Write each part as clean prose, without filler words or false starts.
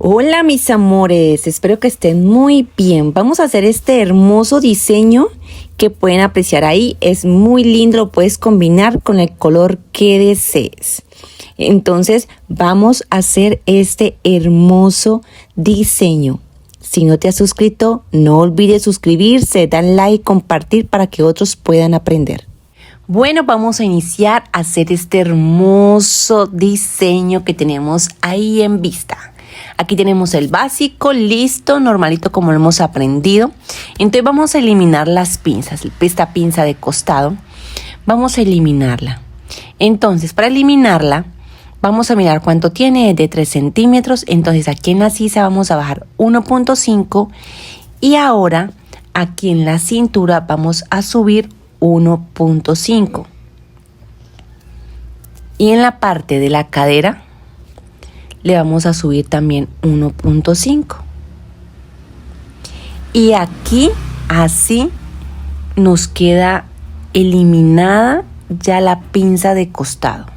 Hola mis amores, espero que estén muy bien. Vamos a hacer este hermoso diseño que pueden apreciar ahí. Es muy lindo, lo puedes combinar con el color que desees. Entonces vamos a hacer este hermoso diseño. Si no te has suscrito, no olvides suscribirse, dar like, compartir para que otros puedan aprender. Bueno, vamos a iniciar a hacer este hermoso diseño que tenemos ahí en vista. Aquí tenemos el básico, listo, normalito como lo hemos aprendido. Entonces vamos a eliminar las pinzas, esta pinza de costado, vamos a eliminarla. Entonces para eliminarla, vamos a mirar cuánto tiene, de 3 centímetros. Entonces aquí en la sisa vamos a bajar 1.5 y ahora aquí en la cintura vamos a subir 1.5. Y en la parte de la cadera le vamos a subir también 1.5. Y aquí así nos queda eliminada ya la pinza de costado.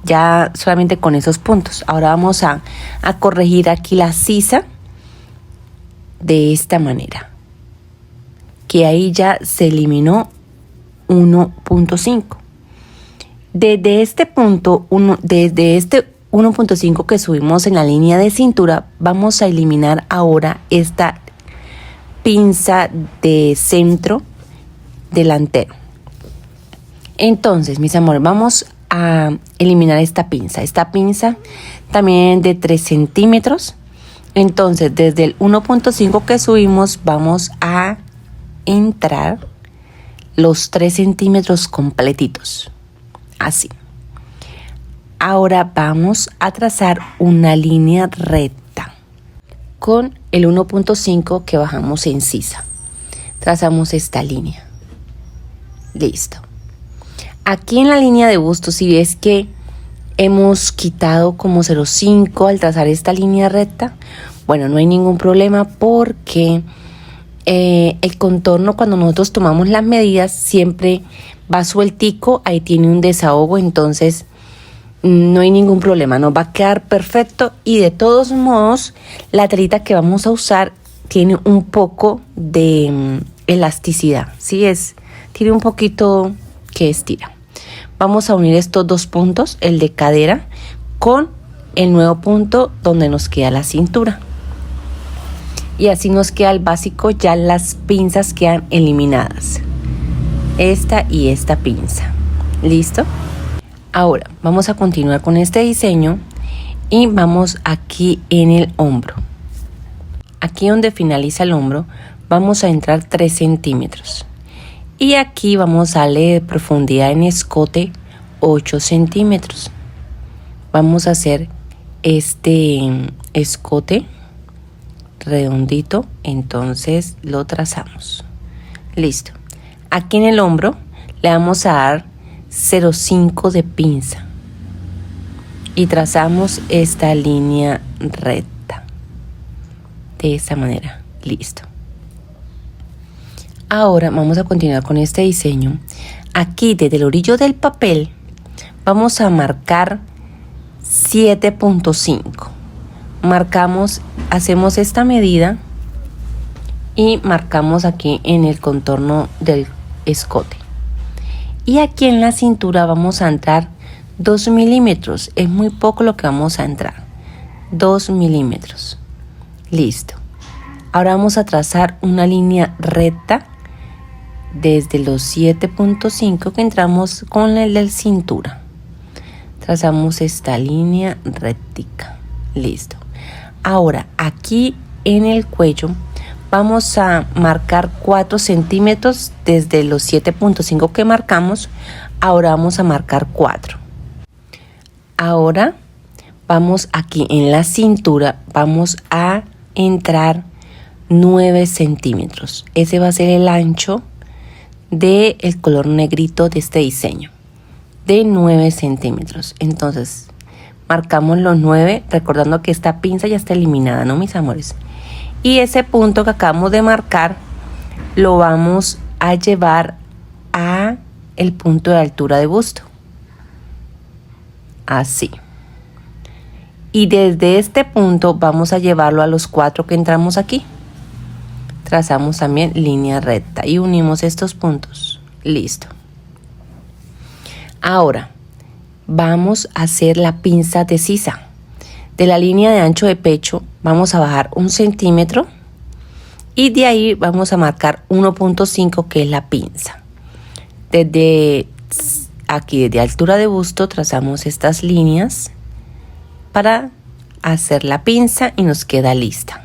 Ya solamente con esos puntos. Ahora vamos a corregir aquí la sisa de esta manera. Que ahí ya se eliminó 1.5. Desde este punto, desde este 1.5 que subimos en la línea de cintura, vamos a eliminar ahora esta pinza de centro delantero. Entonces, mis amores, vamos a eliminar esta pinza. Esta pinza también de 3 centímetros. Entonces, desde el 1.5 que subimos, vamos a entrar los 3 centímetros completitos. Así. Ahora vamos a trazar una línea recta con el 1.5 que bajamos en sisa. Trazamos esta línea. Listo. Aquí en la línea de busto, si ves que hemos quitado como 0.5 al trazar esta línea recta, bueno, no hay ningún problema porque el contorno, cuando nosotros tomamos las medidas, siempre va sueltico, ahí tiene un desahogo, entonces no hay ningún problema, nos va a quedar perfecto. Y de todos modos, la telita que vamos a usar tiene un poco de elasticidad, ¿sí? Tiene un poquito que estira. Vamos a unir estos dos puntos, el de cadera con el nuevo punto donde nos queda la cintura. Y así nos queda el básico, ya las pinzas quedan eliminadas. Esta y esta pinza. ¿Listo? Ahora vamos a continuar con este diseño y vamos aquí en el hombro. Aquí donde finaliza el hombro vamos a entrar 3 centímetros. Y aquí vamos a darle de profundidad en escote 8 centímetros. Vamos a hacer este escote redondito, entonces lo trazamos. Listo. Aquí en el hombro le vamos a dar 0.5 de pinza y trazamos esta línea recta de esta manera. Listo. Ahora vamos a continuar con este diseño. Aquí desde el orillo del papel vamos a marcar 7.5. marcamos, hacemos esta medida y marcamos aquí en el contorno del escote. Y aquí en la cintura vamos a entrar 2 milímetros. Es muy poco lo que vamos a entrar. 2 milímetros. Listo. Ahora vamos a trazar una línea recta desde los 7.5 que entramos con el del cintura. Trazamos esta línea rectica. Listo. Ahora aquí en el cuello vamos a marcar 4 centímetros desde los 7.5 que marcamos. Ahora vamos a marcar 4. Ahora vamos aquí en la cintura, vamos a entrar 9 centímetros. Ese va a ser el ancho del color negrito de este diseño, de 9 centímetros. Entonces marcamos los 9, recordando que esta pinza ya está eliminada, ¿no, mis amores? Y ese punto que acabamos de marcar lo vamos a llevar a el punto de altura de busto. Así. Y desde este punto vamos a llevarlo a los 4 que entramos aquí. Trazamos también línea recta y unimos estos puntos. Listo. Ahora vamos a hacer la pinza de sisa. De la línea de ancho de pecho vamos a bajar 1 centímetro y de ahí vamos a marcar 1.5 que es la pinza. Desde aquí, desde altura de busto, trazamos estas líneas para hacer la pinza y nos queda lista.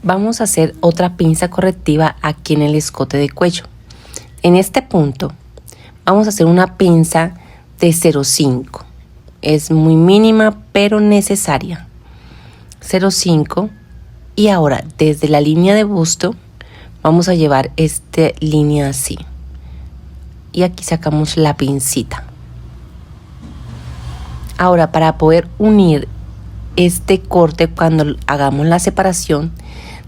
Vamos a hacer otra pinza correctiva aquí en el escote de cuello. En este punto vamos a hacer una pinza de 0,5. Es muy mínima pero necesaria. 0,5. Y ahora desde la línea de busto vamos a llevar esta línea así. Y aquí sacamos la pincita. Ahora, para poder unir este corte cuando hagamos la separación,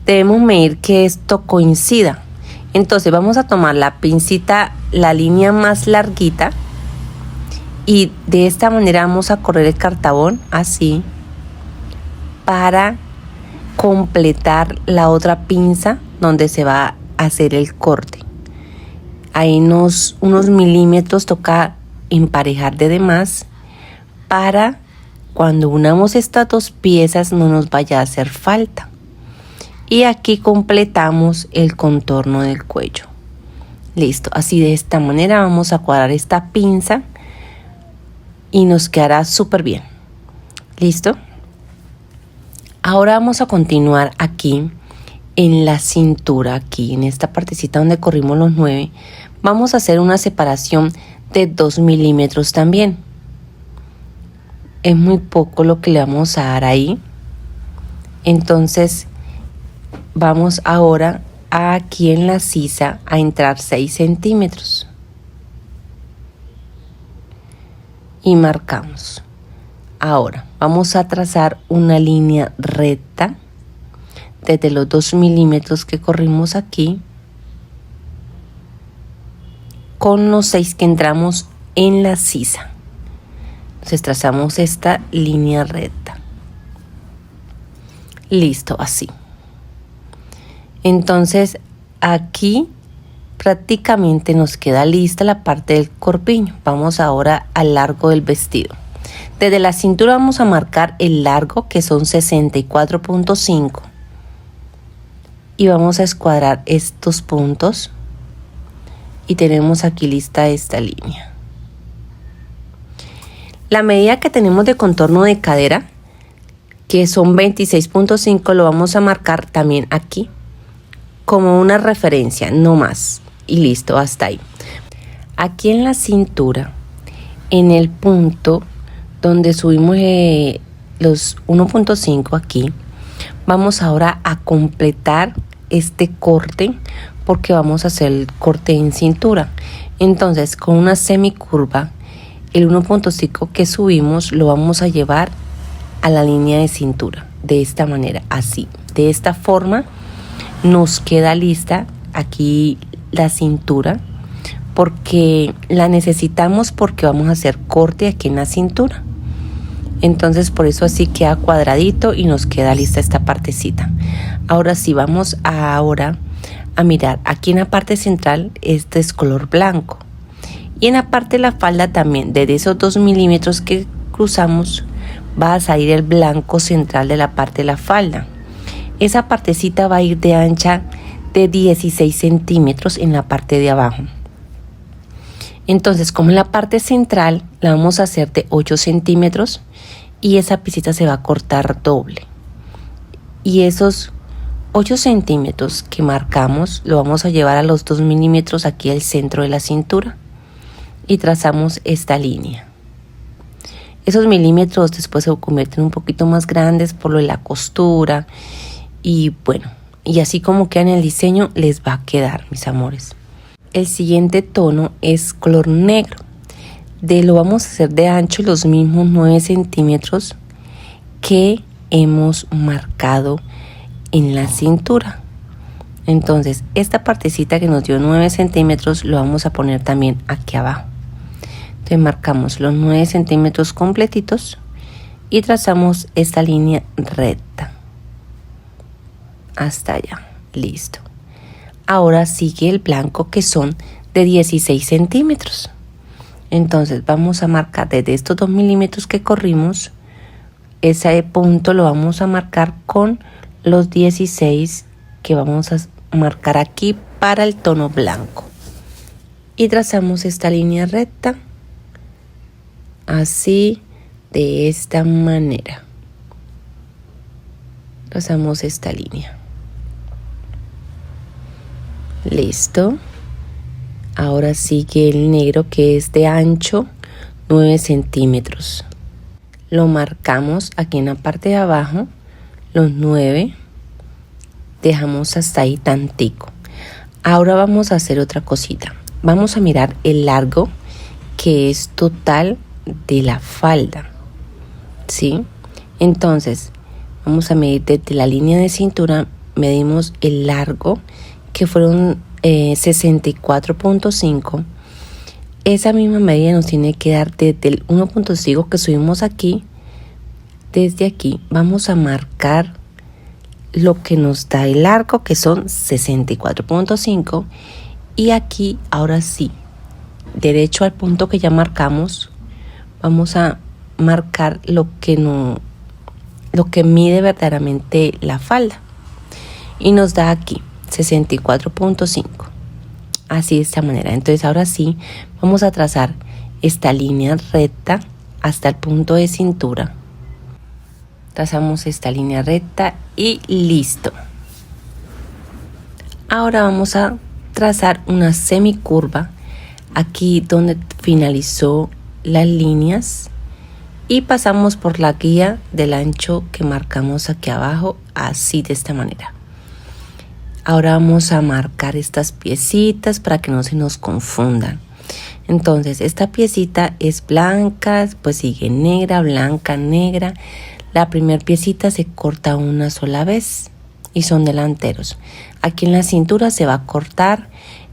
debemos medir que esto coincida. Entonces vamos a tomar la pincita, la línea más larguita, y de esta manera vamos a correr el cartabón así para completar la otra pinza donde se va a hacer el corte. Hay unos milímetros, toca emparejar de demás para cuando unamos estas dos piezas no nos vaya a hacer falta. Y aquí completamos el contorno del cuello. Listo, así de esta manera vamos a cuadrar esta pinza y nos quedará súper bien. Listo. Ahora vamos a continuar aquí en la cintura, aquí en esta partecita donde corrimos los 9. Vamos a hacer una separación de 2 milímetros también. Es muy poco lo que le vamos a dar ahí. Entonces vamos ahora aquí en la sisa a entrar 6 centímetros. Y marcamos. Ahora vamos a trazar una línea recta desde los 2 milímetros que corrimos aquí con los 6 que entramos en la sisa. Entonces trazamos esta línea recta. Listo, así. Entonces aquí prácticamente nos queda lista la parte del corpiño. Vamos ahora al largo del vestido. Desde la cintura vamos a marcar el largo, que son 64.5. Y vamos a escuadrar estos puntos. Y tenemos aquí lista esta línea. La medida que tenemos de contorno de cadera, que son 26.5, lo vamos a marcar también aquí como una referencia, no más. Y listo, hasta ahí. Aquí en la cintura, en el punto donde subimos los 1.5 aquí, vamos ahora a completar este corte porque vamos a hacer el corte en cintura. Entonces con una semicurva, el 1.5 que subimos lo vamos a llevar a la línea de cintura, de esta manera, así, de esta forma nos queda lista aquí la cintura, porque la necesitamos porque vamos a hacer corte aquí en la cintura. Entonces por eso así queda cuadradito y nos queda lista esta partecita. Ahora sí, vamos ahora a mirar aquí en la parte central. Este es color blanco, y en la parte de la falda también, desde esos 2 milímetros que cruzamos va a salir el blanco central de la parte de la falda. Esa partecita va a ir de ancha de 16 centímetros en la parte de abajo. Entonces, como en la parte central la vamos a hacer de 8 centímetros, y esa piecita se va a cortar doble. Y esos 8 centímetros que marcamos lo vamos a llevar a los 2 milímetros aquí al centro de la cintura y trazamos esta línea. Esos milímetros después se convierten un poquito más grandes por lo de la costura, y bueno, y así como queda en el diseño les va a quedar, mis amores. El siguiente tono es color negro. Lo vamos a hacer de ancho los mismos 9 centímetros que hemos marcado en la cintura. Entonces esta partecita que nos dio 9 centímetros lo vamos a poner también aquí abajo. Entonces marcamos los 9 centímetros completitos y trazamos esta línea recta hasta allá. Listo. Ahora sigue el blanco, que son de 16 centímetros. Entonces vamos a marcar desde estos 2 milímetros que corrimos, ese punto lo vamos a marcar con los 16 que vamos a marcar aquí para el tono blanco. Y trazamos esta línea recta, así, de esta manera. Trazamos esta línea. Listo. Ahora sigue el negro, que es de ancho 9 centímetros. Lo marcamos aquí en la parte de abajo, los 9. Dejamos hasta ahí tantico. Ahora vamos a hacer otra cosita. Vamos a mirar el largo, que es total de la falda, ¿sí? Entonces vamos a medir desde la línea de cintura, medimos el largo, que fueron 64.5. Esa misma medida nos tiene que dar desde el 1.5 que subimos aquí. Desde aquí vamos a marcar lo que nos da el largo, que son 64.5, y aquí ahora sí, derecho al punto que ya marcamos, vamos a marcar lo que mide verdaderamente la falda, y nos da aquí 64.5, así de esta manera. Entonces ahora sí vamos a trazar esta línea recta hasta el punto de cintura. Trazamos esta línea recta y listo. Ahora vamos a trazar una semicurva aquí donde finalizó las líneas y pasamos por la guía del ancho que marcamos aquí abajo, así de esta manera. Ahora vamos a marcar estas piecitas para que no se nos confundan. Entonces esta piecita es blanca, pues sigue negra, blanca, negra. La primera piecita se corta una sola vez y son delanteros. Aquí en la cintura se va a cortar.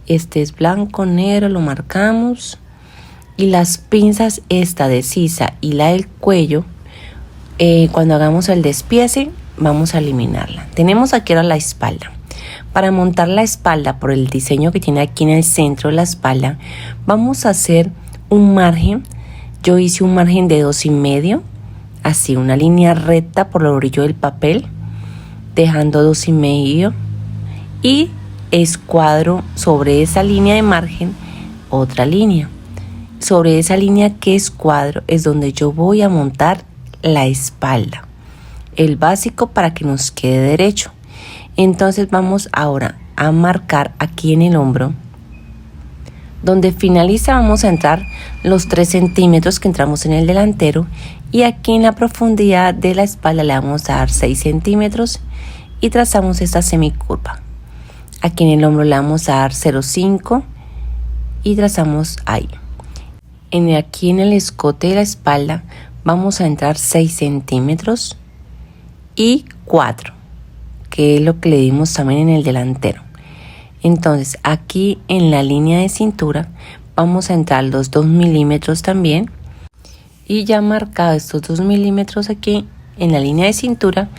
Este es blanco, negro, lo marcamos. Y las pinzas, esta de sisa y la del cuello, cuando hagamos el despiece, vamos a eliminarla. Tenemos aquí ahora la espalda. Para montar la espalda, por el diseño que tiene aquí en el centro de la espalda, vamos a hacer un margen. Yo hice un margen de 2,5. Así, una línea recta por el orillo del papel, dejando 2,5, y escuadro sobre esa línea de margen otra línea. Sobre esa línea que escuadro es donde yo voy a montar la espalda, el básico, para que nos quede derecho. Entonces vamos ahora a marcar aquí en el hombro. Donde finaliza vamos a entrar los 3 centímetros que entramos en el delantero, y aquí en la profundidad de la espalda le vamos a dar 6 centímetros y trazamos esta semicurva. Aquí en el hombro le vamos a dar 0,5 y trazamos ahí. Aquí en el escote de la espalda vamos a entrar 6 centímetros y 4, que es lo que le dimos también en el delantero. Entonces aquí en la línea de cintura vamos a entrar los 2 milímetros también, y ya marcado estos 2 milímetros aquí en la línea de cintura,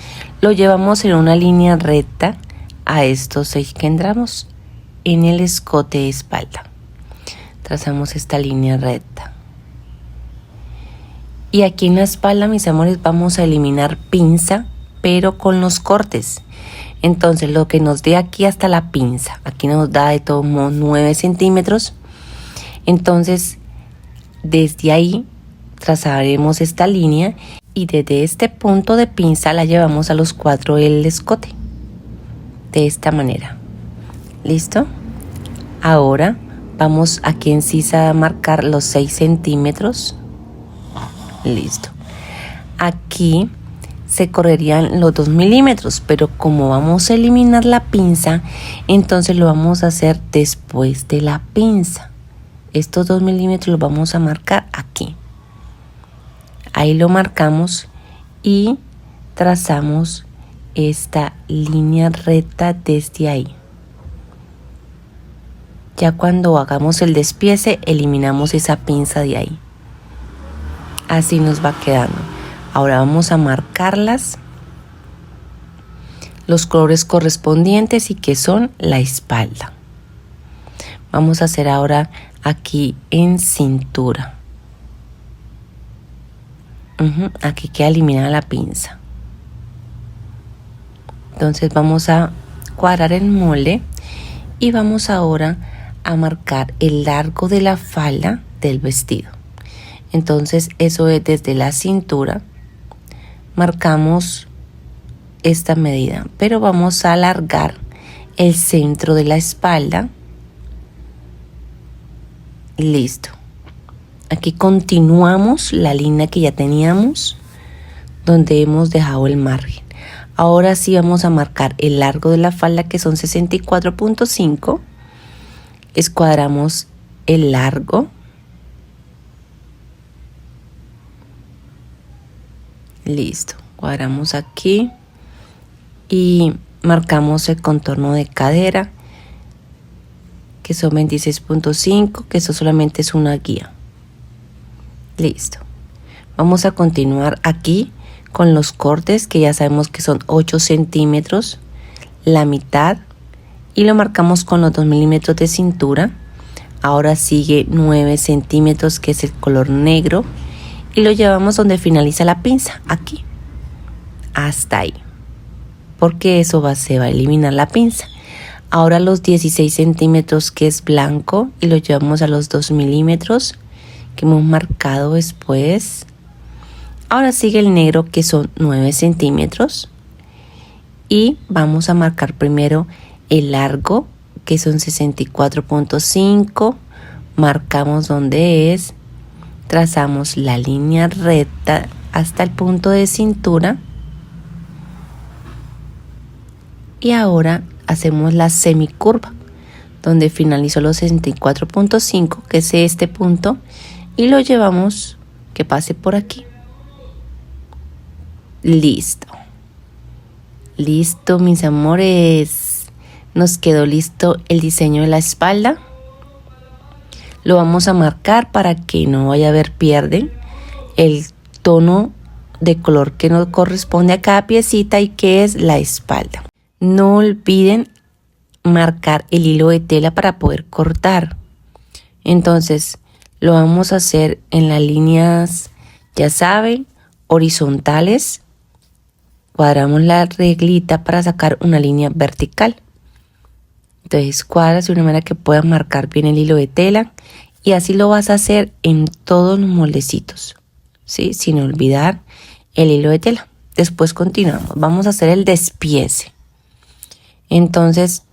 lo llevamos en una línea recta a estos 6 que entramos en el escote de espalda. Trazamos esta línea recta. Y aquí en la espalda, mis amores, vamos a eliminar pinza, pero con los cortes. Entonces lo que nos dé aquí hasta la pinza, aquí nos da de todos modos 9 centímetros. Entonces desde ahí trazaremos esta línea y desde este punto de pinza la llevamos a los 4 del escote. De esta manera. ¿Listo? Ahora vamos aquí en sisa a marcar los 6 centímetros. Listo. Aquí se correrían los 2 milímetros, pero como vamos a eliminar la pinza, entonces lo vamos a hacer después de la pinza. Estos 2 milímetros los vamos a marcar aquí. Ahí lo marcamos y trazamos esta línea recta desde ahí. Ya cuando hagamos el despiece, eliminamos esa pinza de ahí. Así nos va quedando. Ahora vamos a marcarlas, los colores correspondientes y que son la espalda. Vamos a hacer ahora aquí en cintura. Aquí queda eliminada la pinza. Entonces vamos a cuadrar el molde y vamos ahora a marcar el largo de la falda del vestido. Entonces eso es desde la cintura. Marcamos esta medida, pero vamos a alargar el centro de la espalda. Listo. Aquí continuamos la línea que ya teníamos, donde hemos dejado el margen. Ahora sí vamos a marcar el largo de la falda, que son 64.5. Escuadramos el largo. Listo. Cuadramos aquí y marcamos el contorno de cadera, que son 26.5, que eso solamente es una guía. Listo. Vamos a continuar aquí con los cortes, que ya sabemos que son 8 centímetros, la mitad, y lo marcamos con los 2 milímetros de cintura. Ahora sigue 9 centímetros, que es el color negro, y lo llevamos donde finaliza la pinza, aquí, hasta ahí, porque eso se va a eliminar la pinza. Ahora los 16 centímetros, que es blanco, y lo llevamos a los 2 milímetros que hemos marcado después. Ahora sigue el negro, que son 9 centímetros, y vamos a marcar primero el largo, que son 64.5. Marcamos donde es, trazamos la línea recta hasta el punto de cintura y ahora hacemos la semicurva donde finalizó los 64.5, que es este punto, y lo llevamos que pase por aquí. Listo. Listo, mis amores. Nos quedó listo el diseño de la espalda. Lo vamos a marcar para que no vaya a haber pierde el tono de color que nos corresponde a cada piecita y que es la espalda. No olviden marcar el hilo de tela para poder cortar. Entonces lo vamos a hacer en las líneas, ya saben, horizontales. Cuadramos la reglita para sacar una línea vertical. Entonces cuadras de una manera que puedas marcar bien el hilo de tela, y así lo vas a hacer en todos los moldecitos, ¿sí? Sin olvidar el hilo de tela. Después continuamos. Vamos a hacer el despiece. Entonces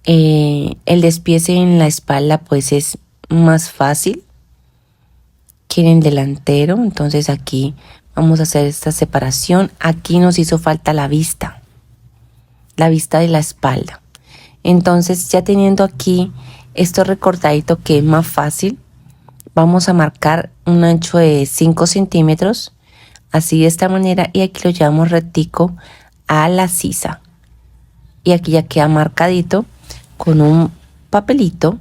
el despiece en la espalda pues es más fácil que en el delantero. Entonces aquí vamos a hacer esta separación. Aquí nos hizo falta la vista de la espalda. Entonces ya teniendo aquí esto recortadito, que es más fácil, vamos a marcar un ancho de 5 centímetros, así de esta manera, y aquí lo llevamos rectico a la sisa. Y aquí ya queda marcadito con un papelito,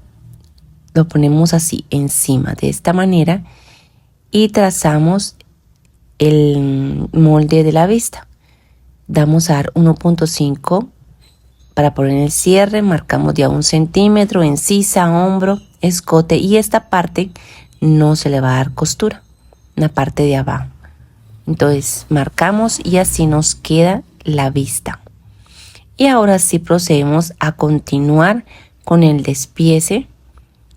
lo ponemos así encima de esta manera y trazamos el molde de la vista. Damos a dar 1.5 para poner el cierre, marcamos ya 1 centímetro en sisa, hombro, escote, y esta parte no se le va a dar costura, la parte de abajo. Entonces marcamos y así nos queda la vista. Y ahora sí procedemos a continuar con el despiece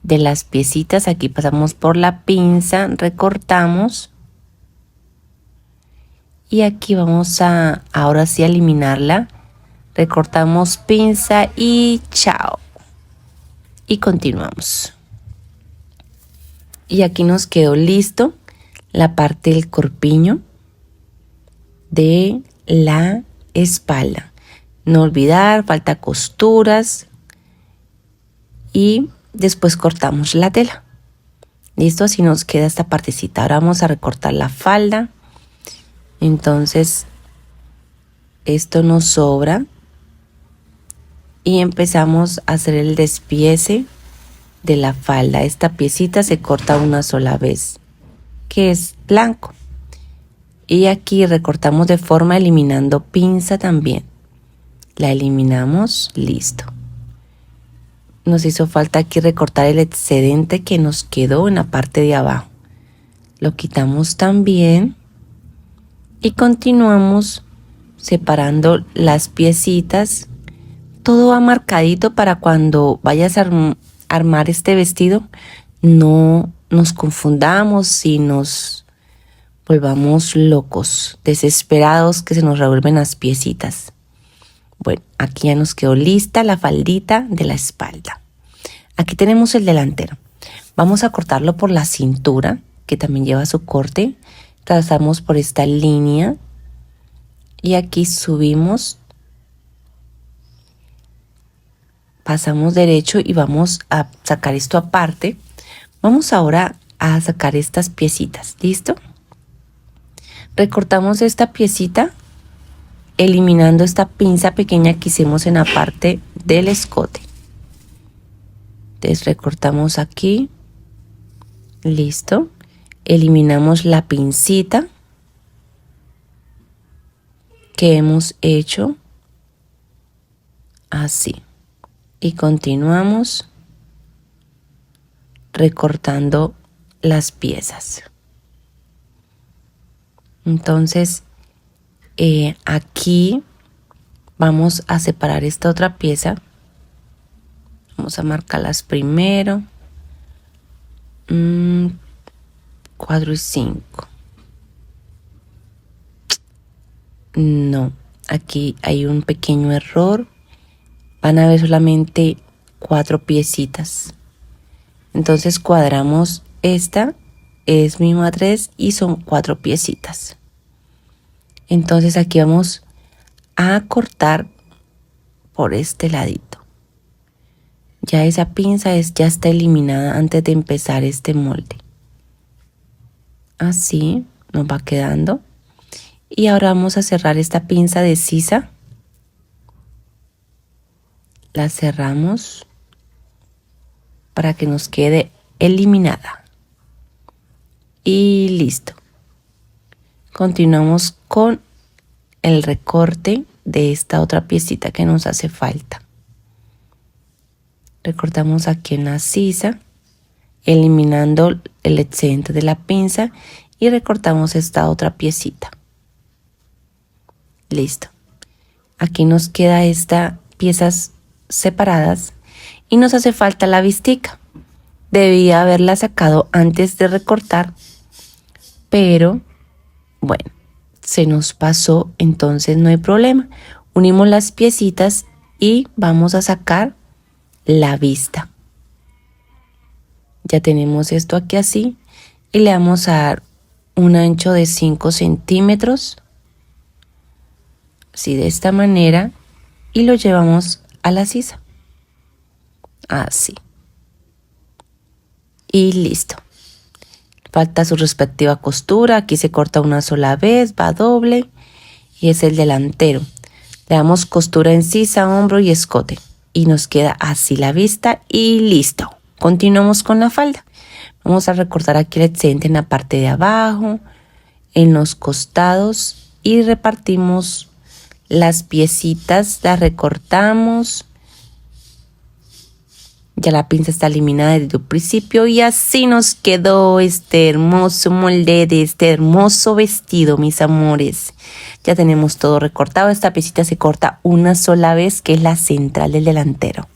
de las piecitas. Aquí pasamos por la pinza, recortamos y aquí vamos a ahora sí a eliminarla. Recortamos pinza y chao. Y continuamos. Y aquí nos quedó listo la parte del corpiño de la espalda. No olvidar, falta costuras y después cortamos la tela. Listo, así nos queda esta partecita. Ahora vamos a recortar la falda. Entonces esto nos sobra y empezamos a hacer el despiece de la falda. Esta piecita se corta una sola vez, que es blanco. Y aquí recortamos de forma eliminando pinza también. La eliminamos, listo. Nos hizo falta aquí recortar el excedente que nos quedó en la parte de abajo. Lo quitamos también y continuamos separando las piecitas. Todo va marcadito para cuando vayas a armar este vestido no nos confundamos y nos volvamos locos, desesperados, que se nos revuelven las piecitas. Bueno, aquí ya nos quedó lista la faldita de la espalda. Aquí tenemos el delantero. Vamos a cortarlo por la cintura, que también lleva su corte. Trazamos por esta línea y aquí subimos, pasamos derecho y vamos a sacar esto aparte. Vamos ahora a sacar estas piecitas, ¿listo? Recortamos esta piecita eliminando esta pinza pequeña que hicimos en la parte del escote. Entonces recortamos aquí, listo. Eliminamos la pincita que hemos hecho así y continuamos recortando las piezas. Entonces aquí vamos a separar esta otra pieza. Vamos a marcarlas primero. 4 y 5. No, aquí hay un pequeño error. Van a ver solamente 4 piecitas. Entonces cuadramos esta, es misma 3 y son 4 piecitas. Entonces aquí vamos a cortar por este ladito. Ya esa pinza ya está eliminada antes de empezar este molde. Así nos va quedando. Y ahora vamos a cerrar esta pinza de sisa. La cerramos para que nos quede eliminada. Y listo. Continuamos con el recorte de esta otra piecita que nos hace falta. Recortamos aquí en la sisa, eliminando el excedente de la pinza y recortamos esta otra piecita. Listo. Aquí nos queda esta piezas separadas y nos hace falta la vistica. Debía haberla sacado antes de recortar, pero bueno, se nos pasó, entonces no hay problema. Unimos las piecitas y vamos a sacar la vista. Ya tenemos esto aquí así y le vamos a dar un ancho de 5 centímetros, así de esta manera, y lo llevamos a la sisa, así, y listo. Falta su respectiva costura. Aquí se corta una sola vez, va doble y es el delantero. Le damos costura en sisa, hombro y escote y nos queda así la vista y listo. Continuamos con la falda. Vamos a recortar aquí el excedente en la parte de abajo, en los costados y repartimos las piecitas, las recortamos. Ya la pinza está eliminada desde el principio y así nos quedó este hermoso molde de este hermoso vestido, mis amores. Ya tenemos todo recortado. Esta piecita se corta una sola vez, que es la central del delantero.